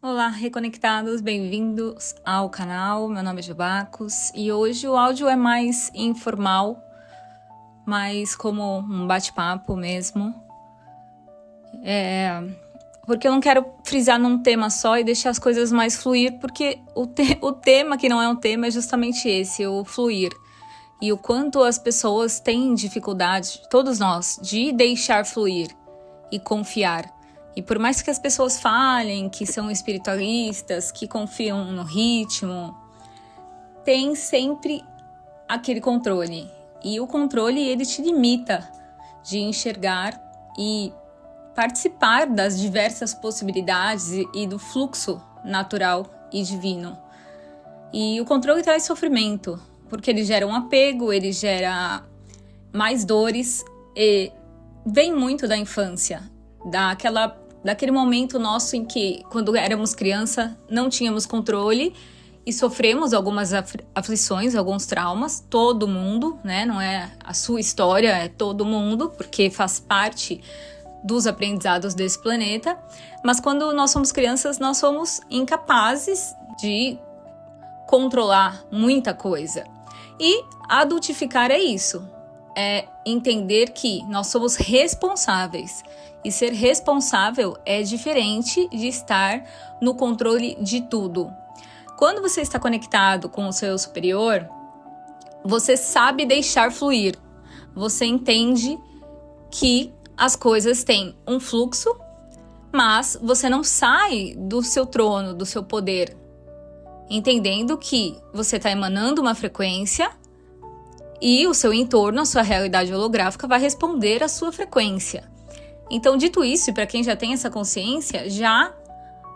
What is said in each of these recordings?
Olá, reconectados, bem-vindos ao canal. Meu nome é Jubacos e hoje o áudio é mais informal, mais como um bate-papo mesmo. Porque eu não quero frisar num tema só e deixar as coisas mais fluir, porque o tema que não é um tema é justamente esse, o fluir. E o quanto as pessoas têm dificuldade, todos nós, de deixar fluir e confiar. E por mais que as pessoas falem que são espiritualistas, que confiam no ritmo, tem sempre aquele controle. E o controle, ele te limita de enxergar e participar das diversas possibilidades e do fluxo natural e divino. E o controle traz sofrimento, porque ele gera um apego, ele gera mais dores e vem muito da infância, daquele momento nosso em que, quando éramos criança, não tínhamos controle e sofremos algumas aflições, alguns traumas, todo mundo, né? Não é a sua história, é todo mundo, porque faz parte dos aprendizados desse planeta. Mas quando nós somos crianças, nós somos incapazes de controlar muita coisa. E adultificar é isso, é entender que nós somos responsáveis. E ser responsável é diferente de estar no controle de tudo. Quando você está conectado com o seu superior, você sabe deixar fluir. Você entende que as coisas têm um fluxo, mas você não sai do seu trono, do seu poder. Entendendo que você está emanando uma frequência e o seu entorno, a sua realidade holográfica, vai responder à sua frequência. Então, dito isso, e para quem já tem essa consciência, já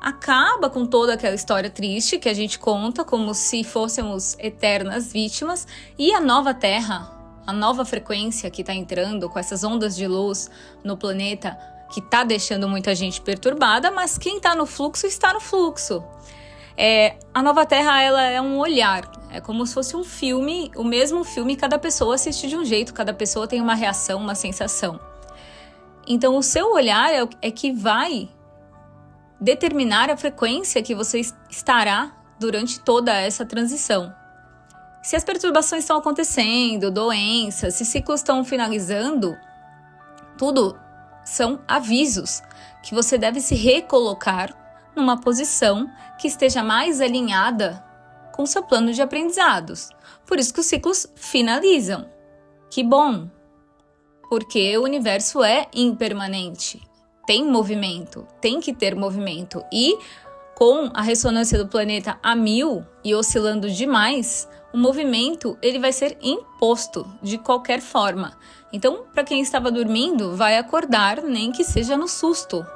acaba com toda aquela história triste que a gente conta como se fôssemos eternas vítimas, e a nova Terra, a nova frequência que está entrando com essas ondas de luz no planeta, que está deixando muita gente perturbada, mas quem está no fluxo está no fluxo. A nova Terra, ela é um olhar, é como se fosse um filme, o mesmo filme, cada pessoa assiste de um jeito, cada pessoa tem uma reação, uma sensação. Então, o seu olhar é que vai determinar a frequência que você estará durante toda essa transição. Se as perturbações estão acontecendo, doenças, se ciclos estão finalizando, tudo são avisos que você deve se recolocar numa posição que esteja mais alinhada com o seu plano de aprendizados. Por isso que os ciclos finalizam. Que bom! Porque o universo é impermanente, tem movimento, tem que ter movimento. E com a ressonância do planeta a 1000 e oscilando demais, o movimento ele vai ser imposto de qualquer forma. Então, para quem estava dormindo, vai acordar, nem que seja no susto.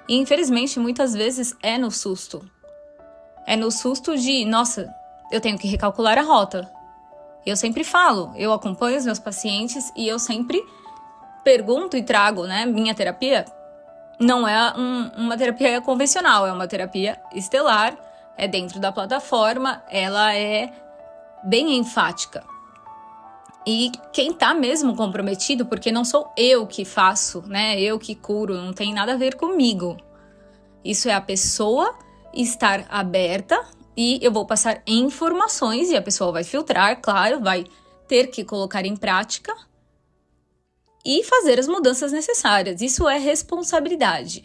E infelizmente, muitas vezes é no susto. É no susto de, nossa, eu tenho que recalcular a rota. Eu sempre falo, eu acompanho os meus pacientes e eu sempre pergunto e trago, né? Minha terapia não é uma terapia convencional, é uma terapia estelar, é dentro da plataforma, ela é bem enfática. E quem tá mesmo comprometido, porque não sou eu que faço, né? Eu que curo, não tem nada a ver comigo. Isso é a pessoa estar aberta e eu vou passar informações e a pessoa vai filtrar, claro, vai ter que colocar em prática e fazer as mudanças necessárias. Isso é responsabilidade.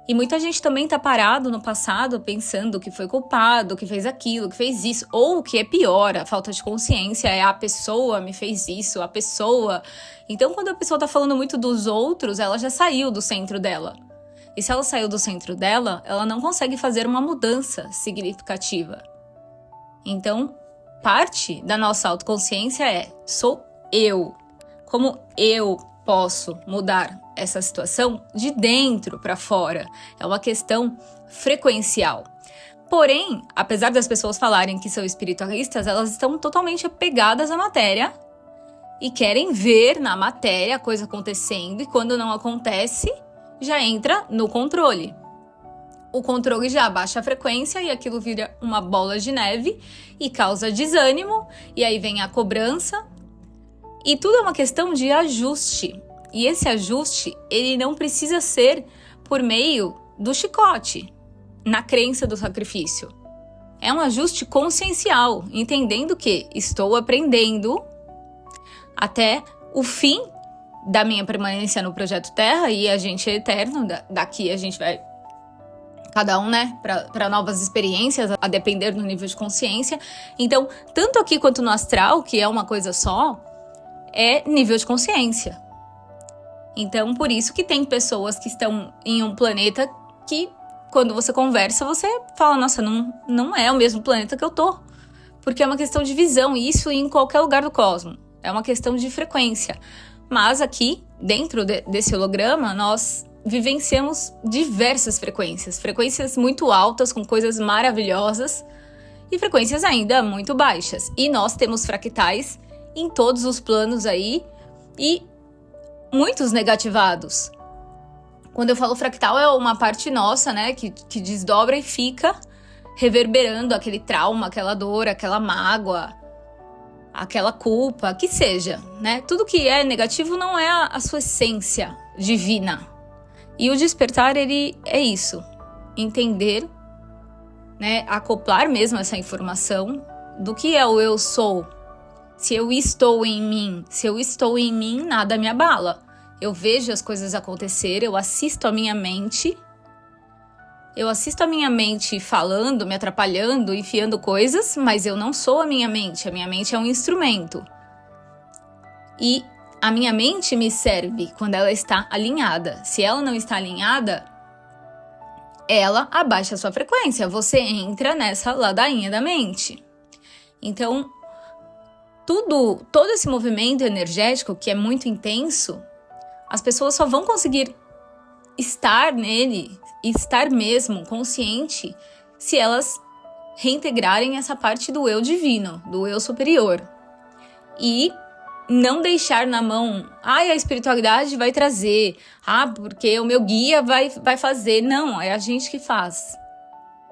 E muita gente também tá parado no passado pensando que foi culpado, que fez aquilo, que fez isso. Ou o que é pior, a falta de consciência é a pessoa me fez isso, a pessoa. Então, quando a pessoa tá falando muito dos outros, ela já saiu do centro dela. E se ela saiu do centro dela, ela não consegue fazer uma mudança significativa. Então, parte da nossa autoconsciência sou eu. Como eu posso mudar essa situação de dentro para fora? É uma questão frequencial. Porém, apesar das pessoas falarem que são espiritualistas, elas estão totalmente apegadas à matéria e querem ver na matéria a coisa acontecendo, e quando não acontece, já entra no controle. O controle já abaixa a frequência e aquilo vira uma bola de neve e causa desânimo, e aí vem a cobrança. E tudo é uma questão de ajuste. E esse ajuste, ele não precisa ser por meio do chicote. na crença do sacrifício. É um ajuste consciencial, entendendo que estou aprendendo até o fim da minha permanência no Projeto Terra, e a gente é eterno, daqui a gente vai, cada um, né, para novas experiências, a depender do nível de consciência. Então, tanto aqui quanto no astral, que é uma coisa só, é nível de consciência. Então, por isso que tem pessoas que estão em um planeta que, quando você conversa, você fala, nossa, não é o mesmo planeta que eu tô. Porque é uma questão de visão, e isso em qualquer lugar do cosmos. É uma questão de frequência. Mas aqui, dentro desse holograma, nós vivenciamos diversas frequências. Frequências muito altas, com coisas maravilhosas, e frequências ainda muito baixas. E nós temos fractais em todos os planos aí, e muitos negativados. Quando eu falo fractal, é uma parte nossa, né, que desdobra e fica reverberando aquele trauma, aquela dor, aquela mágoa, aquela culpa, que seja, né? Tudo que é negativo não é a sua essência divina. E o despertar, ele é isso, entender, né, acoplar mesmo essa informação do que é o eu sou. Se eu estou em mim, nada me abala. Eu vejo as coisas acontecer, eu assisto a minha mente falando, me atrapalhando, enfiando coisas, mas eu não sou a minha mente é um instrumento. E a minha mente me serve quando ela está alinhada. Se ela não está alinhada, ela abaixa a sua frequência, você entra nessa ladainha da mente. Então, todo esse movimento energético que é muito intenso, as pessoas só vão conseguir estar nele, estar mesmo consciente, se elas reintegrarem essa parte do eu divino, do eu superior. E não deixar na mão, a espiritualidade vai trazer, porque o meu guia vai fazer. Não, é a gente que faz.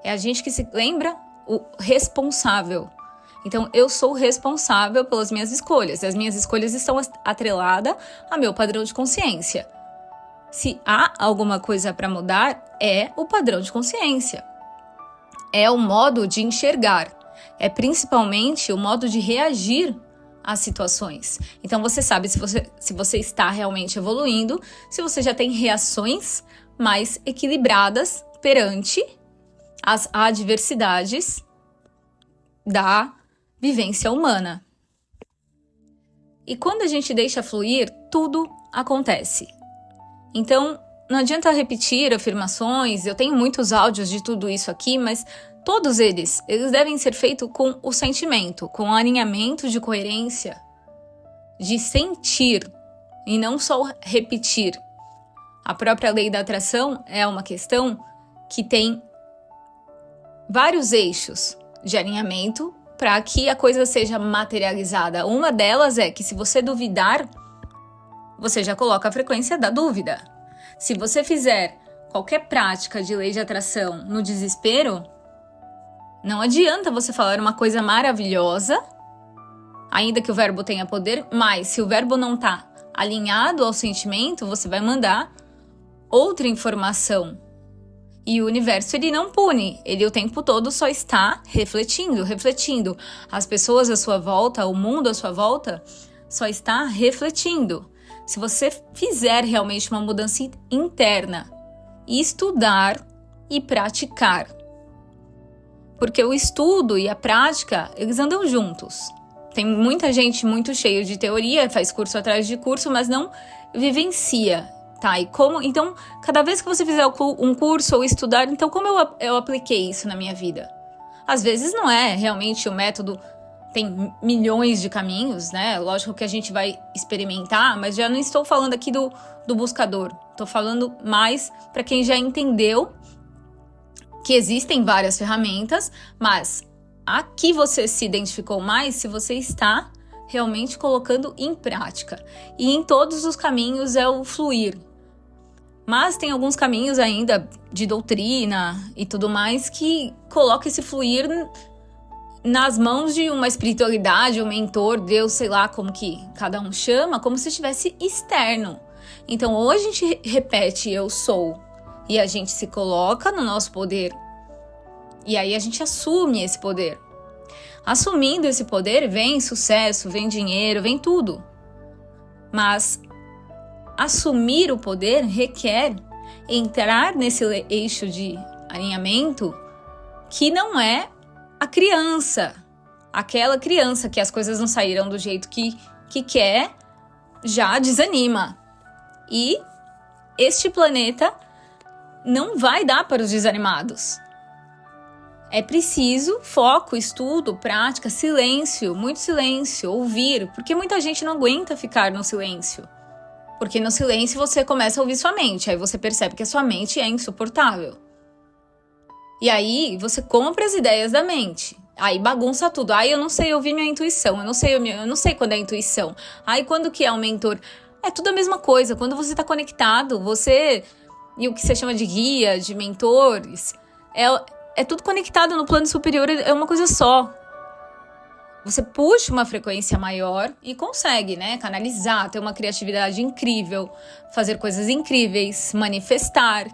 É a gente que se lembra o responsável. Então, eu sou responsável pelas minhas escolhas. As minhas escolhas estão atreladas ao meu padrão de consciência. Se há alguma coisa para mudar, é o padrão de consciência. É o modo de enxergar. É principalmente o modo de reagir às situações. Então, você sabe se você está realmente evoluindo, se você já tem reações mais equilibradas perante as adversidades da vivência humana. E quando a gente deixa fluir, tudo acontece. Então, não adianta repetir afirmações, eu tenho muitos áudios de tudo isso aqui, mas todos eles devem ser feitos com o sentimento, com o alinhamento de coerência, de sentir e não só repetir. A própria lei da atração é uma questão que tem vários eixos de alinhamento para que a coisa seja materializada. Uma delas é que, se você duvidar, você já coloca a frequência da dúvida. Se você fizer qualquer prática de lei de atração no desespero, não adianta você falar uma coisa maravilhosa, ainda que o verbo tenha poder, mas se o verbo não está alinhado ao sentimento, você vai mandar outra informação. E o universo, ele não pune, ele o tempo todo só está refletindo. As pessoas à sua volta, o mundo à sua volta, só está refletindo. Se você fizer realmente uma mudança interna, estudar e praticar. Porque o estudo e a prática, eles andam juntos. Tem muita gente muito cheia de teoria, faz curso atrás de curso, mas não vivencia. Tá, e como? Então, cada vez que você fizer um curso ou estudar, então como eu apliquei isso na minha vida? Às vezes não é realmente o método, tem milhões de caminhos, né? Lógico que a gente vai experimentar, mas já não estou falando aqui do buscador. Estou falando mais para quem já entendeu que existem várias ferramentas, mas a que você se identificou mais, se você está realmente colocando em prática. E em todos os caminhos é o fluir. Mas tem alguns caminhos ainda de doutrina e tudo mais que coloca esse fluir nas mãos de uma espiritualidade, um mentor, Deus, sei lá como que cada um chama, como se estivesse externo. Então, ou a gente repete eu sou e a gente se coloca no nosso poder E aí a gente assume esse poder. Assumindo esse poder, vem sucesso, vem dinheiro, vem tudo. Mas assumir o poder requer entrar nesse eixo de alinhamento que não é a criança. Aquela criança que as coisas não saíram do jeito que quer, já desanima. E este planeta não vai dar para os desanimados. É preciso foco, estudo, prática, silêncio, muito silêncio, ouvir, porque muita gente não aguenta ficar no silêncio. Porque no silêncio você começa a ouvir sua mente, aí você percebe que a sua mente é insuportável. E aí você compra as ideias da mente, aí bagunça tudo. Aí eu não sei ouvir minha intuição, eu não sei quando é a intuição. Aí quando que é o mentor? É tudo a mesma coisa, quando você está conectado, você e o que você chama de guia, de mentores, é tudo conectado no plano superior, é uma coisa só. Você puxa uma frequência maior e consegue, né, canalizar, ter uma criatividade incrível, fazer coisas incríveis, manifestar.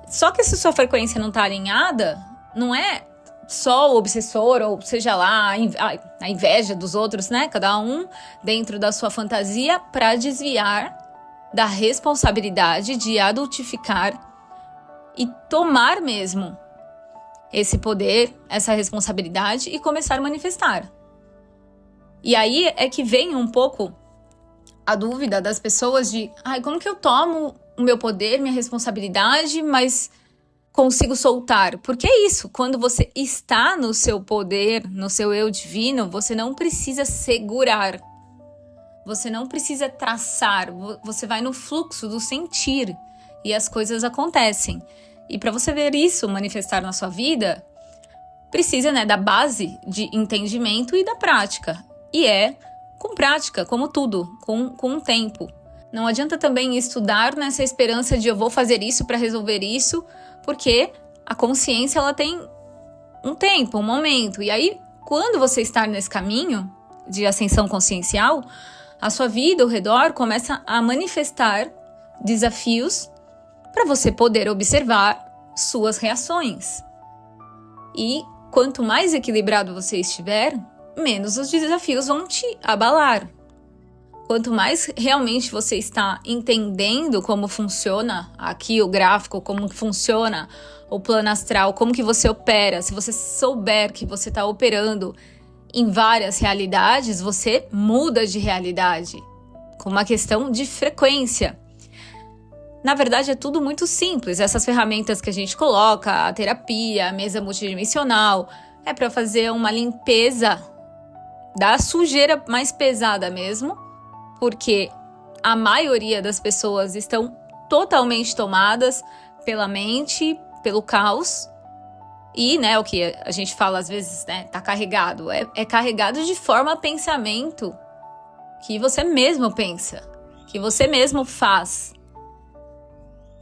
Só que se sua frequência não está alinhada, não é só o obsessor, ou seja lá, a inveja dos outros, né? Cada um dentro da sua fantasia para desviar da responsabilidade de adultificar e tomar mesmo esse poder, essa responsabilidade e começar a manifestar. E aí é que vem um pouco a dúvida das pessoas de como que eu tomo o meu poder, minha responsabilidade, mas consigo soltar? Porque é isso, quando você está no seu poder, no seu eu divino, você não precisa segurar, você não precisa traçar, você vai no fluxo do sentir e as coisas acontecem. E para você ver isso manifestar na sua vida, precisa, né, da base de entendimento e da prática. E é com prática, como tudo, com o tempo. Não adianta também estudar nessa esperança de eu vou fazer isso para resolver isso, porque a consciência ela tem um tempo, um momento. E aí, quando você está nesse caminho de ascensão consciencial, a sua vida ao redor começa a manifestar desafios para você poder observar suas reações. E quanto mais equilibrado você estiver, menos os desafios vão te abalar. Quanto mais realmente você está entendendo como funciona aqui o gráfico, como funciona o plano astral, como que você opera, se você souber que você está operando em várias realidades, você muda de realidade, com uma questão de frequência. Na verdade, é tudo muito simples. Essas ferramentas que a gente coloca, a terapia, a mesa multidimensional, é para fazer uma limpeza da sujeira mais pesada mesmo, porque a maioria das pessoas estão totalmente tomadas pela mente, pelo caos. E, né, o que a gente fala às vezes, né, tá carregado. É carregado de forma a pensamento que você mesmo pensa, que você mesmo faz.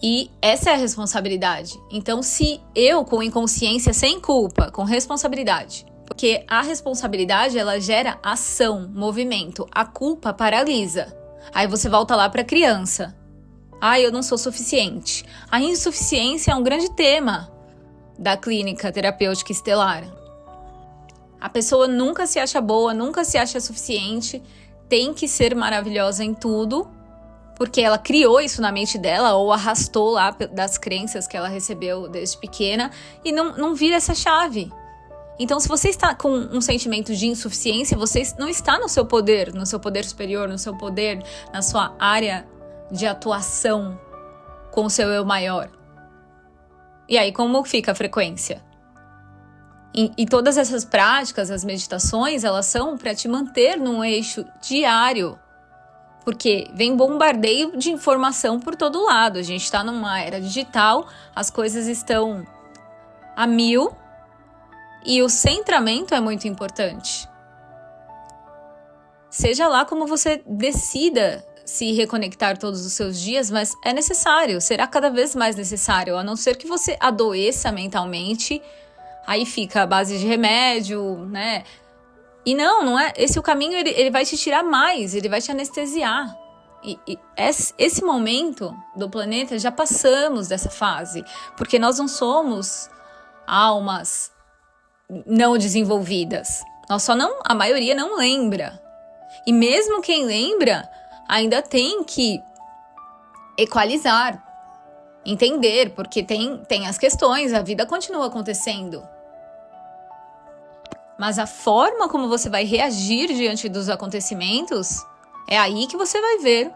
E essa é a responsabilidade. Então, se eu, com inconsciência, sem culpa, com responsabilidade, porque a responsabilidade, ela gera ação, movimento. A culpa paralisa. Aí você volta lá para a criança. Eu não sou suficiente. A insuficiência é um grande tema da clínica terapêutica estelar. A pessoa nunca se acha boa, nunca se acha suficiente, tem que ser maravilhosa em tudo, porque ela criou isso na mente dela ou arrastou lá das crenças que ela recebeu desde pequena e não vira essa chave. Então, se você está com um sentimento de insuficiência, você não está no seu poder superior, no seu poder, na sua área de atuação com o seu eu maior. E aí, como fica a frequência? E todas essas práticas, as meditações, elas são para te manter num eixo diário. Porque vem bombardeio de informação por todo lado. A gente está numa era digital, as coisas estão a mil. E o centramento é muito importante. Seja lá como você decida se reconectar todos os seus dias, mas é necessário, será cada vez mais necessário, a não ser que você adoeça mentalmente, aí fica a base de remédio, né? E não é. Esse é o caminho, ele vai te tirar mais, ele vai te anestesiar. E esse momento do planeta, já passamos dessa fase, porque nós não somos almas não desenvolvidas. A maioria não lembra. E mesmo quem lembra, ainda tem que equalizar, entender, porque tem as questões, a vida continua acontecendo. Mas a forma como você vai reagir diante dos acontecimentos, é aí que você vai ver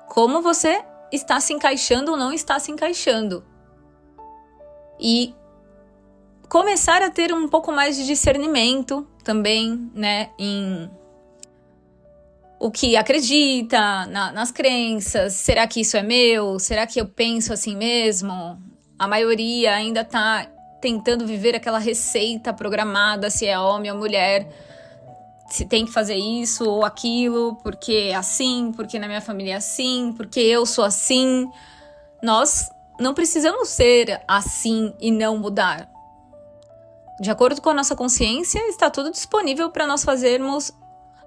como você está se encaixando ou não está se encaixando. E começar a ter um pouco mais de discernimento também, né, em o que acredita, nas crenças. Será que isso é meu? Será que eu penso assim mesmo? A maioria ainda está tentando viver aquela receita programada, se é homem ou mulher, se tem que fazer isso ou aquilo, porque é assim, porque na minha família é assim, porque eu sou assim. Nós não precisamos ser assim e não mudar. De acordo com a nossa consciência, está tudo disponível para nós fazermos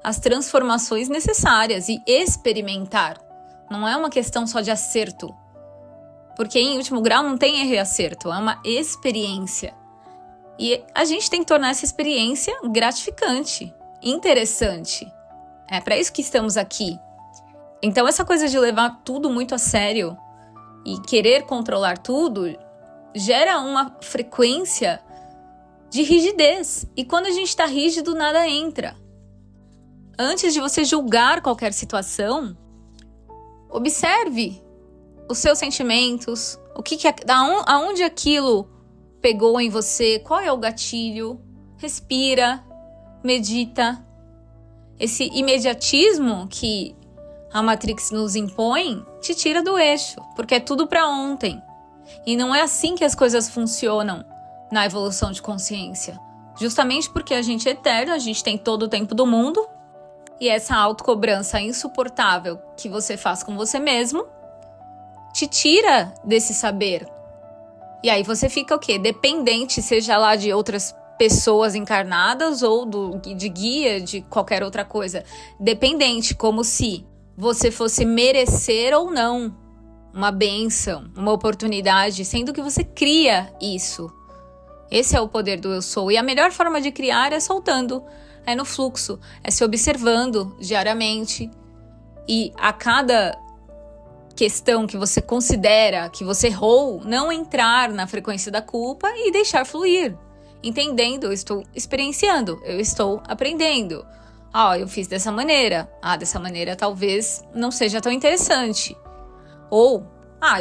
as transformações necessárias e experimentar. Não é uma questão só de acerto. Porque em último grau não tem erro e acerto, é uma experiência. E a gente tem que tornar essa experiência gratificante, interessante. É para isso que estamos aqui. Então essa coisa de levar tudo muito a sério e querer controlar tudo gera uma frequência de rigidez. E quando a gente está rígido, nada entra. Antes de você julgar qualquer situação, observe os seus sentimentos, aonde aquilo pegou em você, qual é o gatilho, respira, medita. Esse imediatismo que a Matrix nos impõe te tira do eixo, porque é tudo para ontem. E não é assim que as coisas funcionam na evolução de consciência. Justamente porque a gente é eterno, a gente tem todo o tempo do mundo, e essa autocobrança insuportável que você faz com você mesmo te tira desse saber. E aí você fica o quê? Dependente, seja lá de outras pessoas encarnadas ou de guia, de qualquer outra coisa. Dependente, como se você fosse merecer ou não uma bênção, uma oportunidade, sendo que você cria isso. Esse é o poder do eu sou. E a melhor forma de criar é soltando, é no fluxo, é se observando diariamente. E a cada questão que você considera que você errou, não entrar na frequência da culpa e deixar fluir. Entendendo, eu estou experienciando, eu estou aprendendo. Eu fiz dessa maneira. Dessa maneira talvez não seja tão interessante. Ou,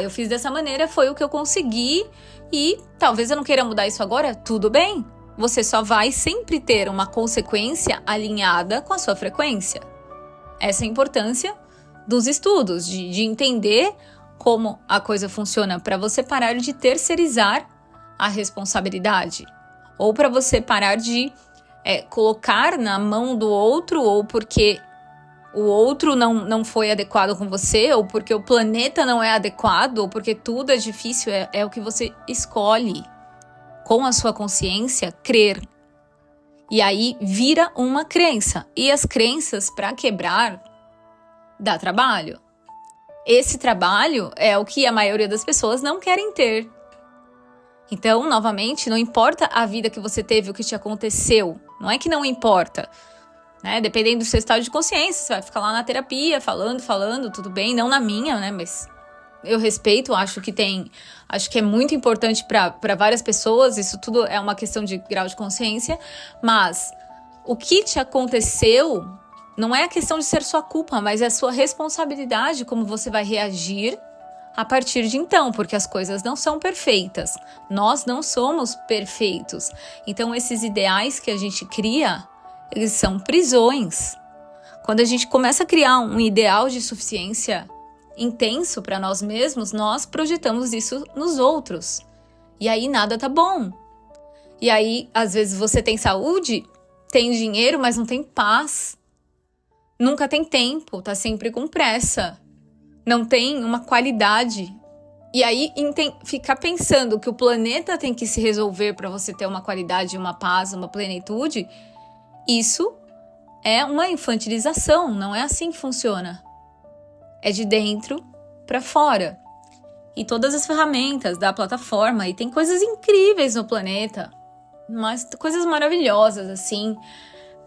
eu fiz dessa maneira, foi o que eu consegui e talvez eu não queira mudar isso agora. Tudo bem. Você só vai sempre ter uma consequência alinhada com a sua frequência. Essa é a importância dos estudos, de entender como a coisa funciona, para você parar de terceirizar a responsabilidade, ou para você parar de colocar na mão do outro, ou porque o outro não foi adequado com você, ou porque o planeta não é adequado, ou porque tudo é difícil. É o que você escolhe com a sua consciência crer. E aí vira uma crença. E as crenças, para quebrar, dá trabalho. Esse trabalho é o que a maioria das pessoas não querem ter. Então, novamente, não importa a vida que você teve, o que te aconteceu. Não é que não importa, né? Dependendo do seu estado de consciência, você vai ficar lá na terapia, falando, tudo bem. Não na minha, né? Mas eu respeito, acho que é muito importante para várias pessoas. Isso tudo é uma questão de grau de consciência. Mas o que te aconteceu não é a questão de ser sua culpa, mas é a sua responsabilidade, como você vai reagir a partir de então, porque as coisas não são perfeitas. Nós não somos perfeitos. Então, esses ideais que a gente cria, eles são prisões. Quando a gente começa a criar um ideal de suficiência intenso para nós mesmos, nós projetamos isso nos outros. E aí nada tá bom. E aí, às vezes, você tem saúde, tem dinheiro, mas não tem paz. Nunca tem tempo, tá sempre com pressa. Não tem uma qualidade. E aí ficar pensando que o planeta tem que se resolver para você ter uma qualidade, uma paz, uma plenitude, isso é uma infantilização, não é assim que funciona. É de dentro para fora. E todas as ferramentas da plataforma, e tem coisas incríveis no planeta. coisas maravilhosas, assim,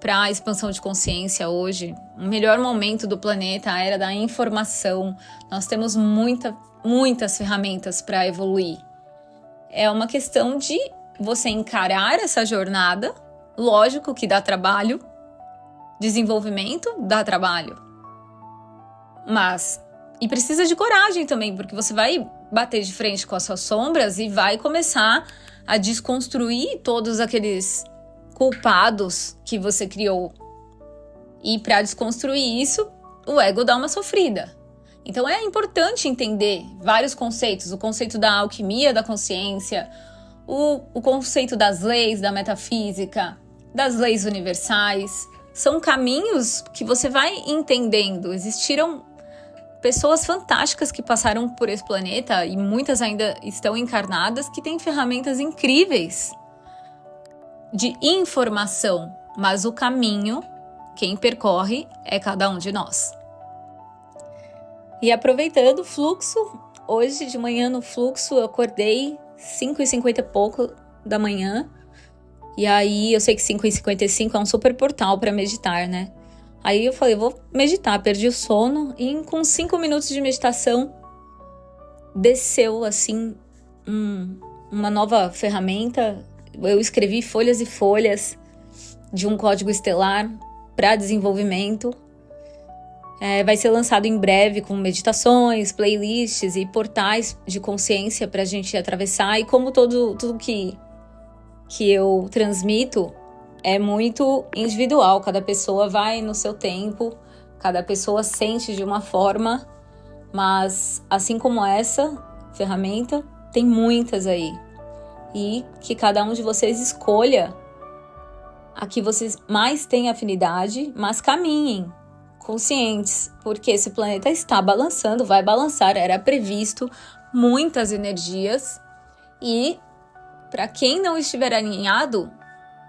para a expansão de consciência hoje. O melhor momento do planeta, a era da informação. Nós temos muitas ferramentas para evoluir. É uma questão de você encarar essa jornada. Lógico que dá trabalho, desenvolvimento dá trabalho. E precisa de coragem também, porque você vai bater de frente com as suas sombras e vai começar a desconstruir todos aqueles culpados que você criou. E para desconstruir isso, o ego dá uma sofrida. Então é importante entender vários conceitos, o conceito da alquimia da consciência, o conceito das leis, da metafísica, das leis universais. São caminhos que você vai entendendo. Existiram pessoas fantásticas que passaram por esse planeta e muitas ainda estão encarnadas que têm ferramentas incríveis de informação, mas o caminho, quem percorre é cada um de nós. E aproveitando o fluxo, hoje de manhã no fluxo eu acordei 5h50 e pouco da manhã, e aí eu sei que 5h55 é um super portal para meditar, né? Aí eu falei, vou meditar, perdi o sono e com 5 minutos de meditação desceu assim uma nova ferramenta. Eu escrevi folhas e folhas de um código estelar para desenvolvimento. Vai ser lançado em breve com meditações, playlists e portais de consciência para a gente atravessar. E como tudo que eu transmito é muito individual, cada pessoa vai no seu tempo, cada pessoa sente de uma forma, mas assim como essa ferramenta, tem muitas aí. E que cada um de vocês escolha a que vocês mais têm afinidade, mas caminhem conscientes, porque esse planeta está balançando, vai balançar, era previsto muitas energias e para quem não estiver alinhado,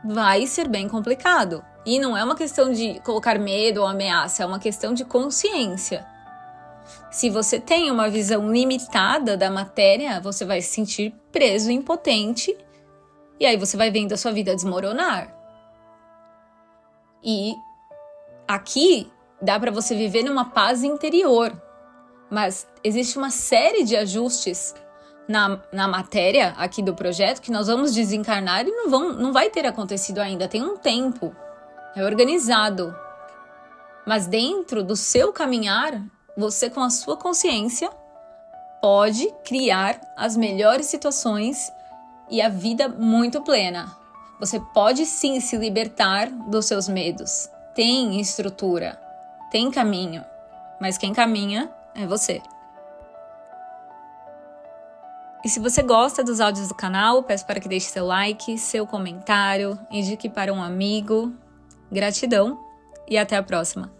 vai ser bem complicado. E não é uma questão de colocar medo ou ameaça, é uma questão de consciência. Se você tem uma visão limitada da matéria, você vai se sentir preso e impotente, e aí você vai vendo a sua vida desmoronar. E aqui dá para você viver numa paz interior, mas existe uma série de ajustes na matéria aqui do projeto que nós vamos desencarnar e não vai ter acontecido ainda, tem um tempo, é organizado. Mas dentro do seu caminhar, você com a sua consciência pode criar as melhores situações e a vida muito plena. Você pode sim se libertar dos seus medos. Tem estrutura, tem caminho, mas quem caminha é você. E se você gosta dos áudios do canal, peço para que deixe seu like, seu comentário, indique para um amigo. Gratidão e até a próxima!